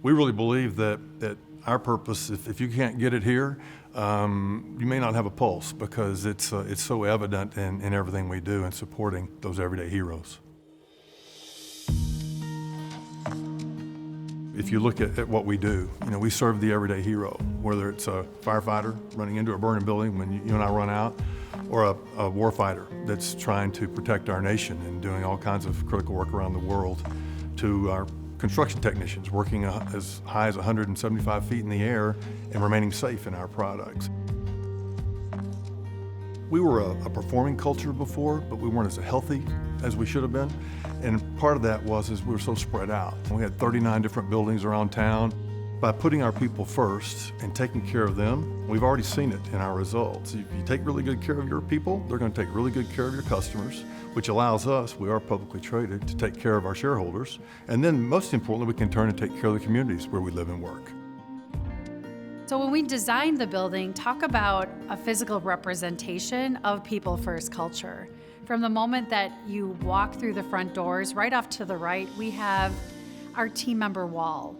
We really believe that our purpose, if you can't get it here, you may not have a pulse, because it's so evident in everything we do in supporting those everyday heroes. If you look at what we do, we serve the everyday hero, whether it's a firefighter running into a burning building when you and I run out, or a war fighter that's trying to protect our nation and doing all kinds of critical work around the world, to our construction technicians working as high as 175 feet in the air and remaining safe in our products. We were a performing culture before, but we weren't as healthy as we should have been. And part of that was we were so spread out. We had 39 different buildings around town. By putting our people first and taking care of them, we've already seen it in our results. If you take really good care of your people, they're going to take really good care of your customers, which allows us, we are publicly traded, to take care of our shareholders. And then most importantly, we can turn and take care of the communities where we live and work. So when we designed the building, talk about a physical representation of people first culture. From the moment that you walk through the front doors, right off to the right, we have our team member wall.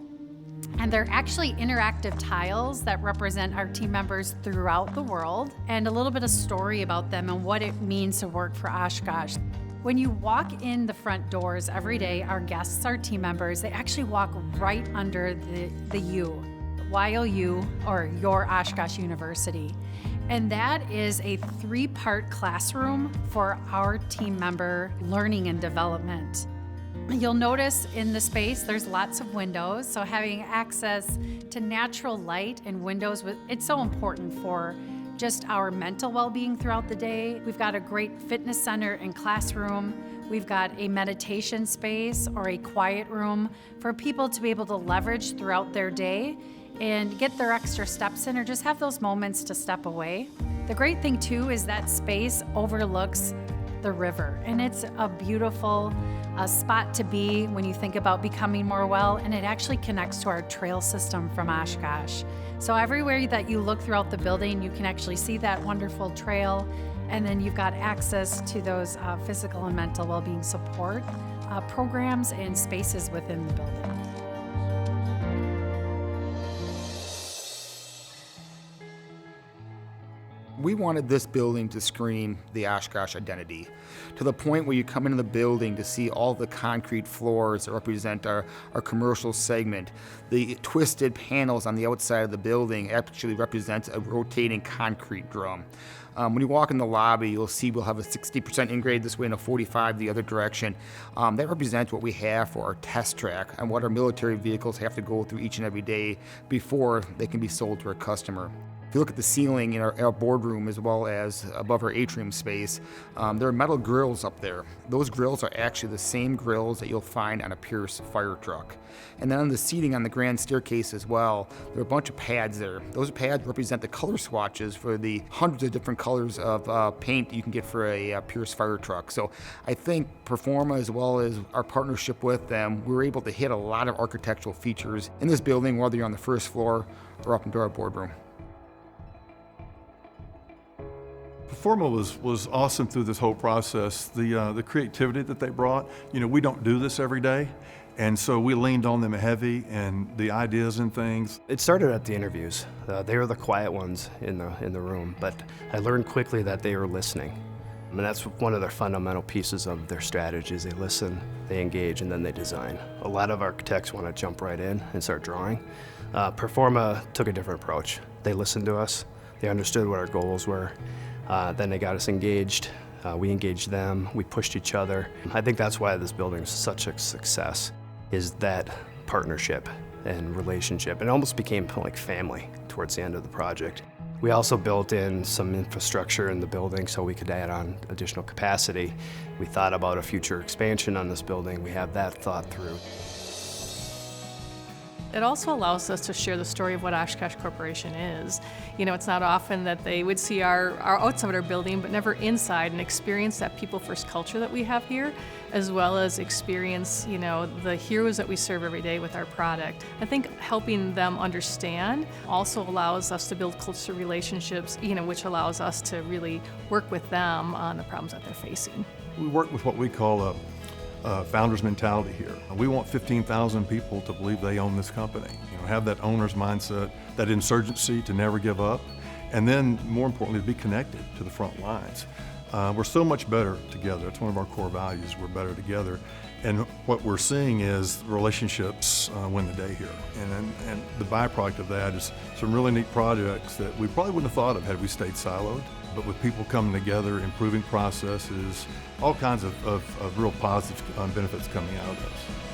And they're actually interactive tiles that represent our team members throughout the world, and a little bit of story about them and what it means to work for Oshkosh. When you walk in the front doors every day, our guests, our team members, they actually walk right under the U, YOU, or Your Oshkosh University. And that is a 3-part classroom for our team member learning and development. You'll notice in the space there's lots of windows, so having access to natural light and windows, it's so important for just our mental well-being throughout the day. We've got a great fitness center and classroom. We've got a meditation space or a quiet room for people to be able to leverage throughout their day and get their extra steps in, or just have those moments to step away. The great thing too is that space overlooks the river, and it's a beautiful spot to be when you think about becoming more well, and it actually connects to our trail system from Oshkosh. So everywhere that you look throughout the building, you can actually see that wonderful trail, and then you've got access to those physical and mental well-being support programs and spaces within the building. We wanted this building to scream the Oshkosh identity, to the point where you come into the building to see all the concrete floors that represent our commercial segment. The twisted panels on the outside of the building actually represent a rotating concrete drum. When you walk in the lobby, you'll see we'll have a 60% in-grade this way and a 45% the other direction. That represents what we have for our test track and what our military vehicles have to go through each and every day before they can be sold to a customer. If you look at the ceiling in our boardroom as well as above our atrium space, there are metal grills up there. Those grills are actually the same grills that you'll find on a Pierce fire truck. And then on the seating on the grand staircase as well, there are a bunch of pads there. Those pads represent the color swatches for the hundreds of different colors of paint you can get for a Pierce fire truck. So I think Performa, as well as our partnership with them, we were able to hit a lot of architectural features in this building, whether you're on the first floor or up into our boardroom. Performa was awesome through this whole process. The creativity that they brought, we don't do this every day, and so we leaned on them heavy, and the ideas and things. It started at the interviews. They were the quiet ones in the room, but I learned quickly that they were listening. And that's one of their fundamental pieces of their strategy is they listen, they engage, and then they design. A lot of architects want to jump right in and start drawing. Performa took a different approach. They listened to us, they understood what our goals were, then they got us engaged, we engaged them, we pushed each other. I think that's why this building is such a success, is that partnership and relationship. It almost became like family towards the end of the project. We also built in some infrastructure in the building so we could add on additional capacity. We thought about a future expansion on this building. We have that thought through. It also allows us to share the story of what Oshkosh Corporation is. It's not often that they would see our outside of our building, but never inside, and experience that people first culture that we have here, as well as experience, the heroes that we serve every day with our product. I think helping them understand also allows us to build closer relationships, which allows us to really work with them on the problems that they're facing. We work with what we call founder's mentality here. We want 15,000 people to believe they own this company. Have that owner's mindset, that insurgency to never give up, and then more importantly, to be connected to the front lines. We're so much better together. It's one of our core values. We're better together. And what we're seeing is relationships win the day here. And the byproduct of that is some really neat projects that we probably wouldn't have thought of had we stayed siloed. But with people coming together, improving processes, all kinds of real positive benefits coming out of this.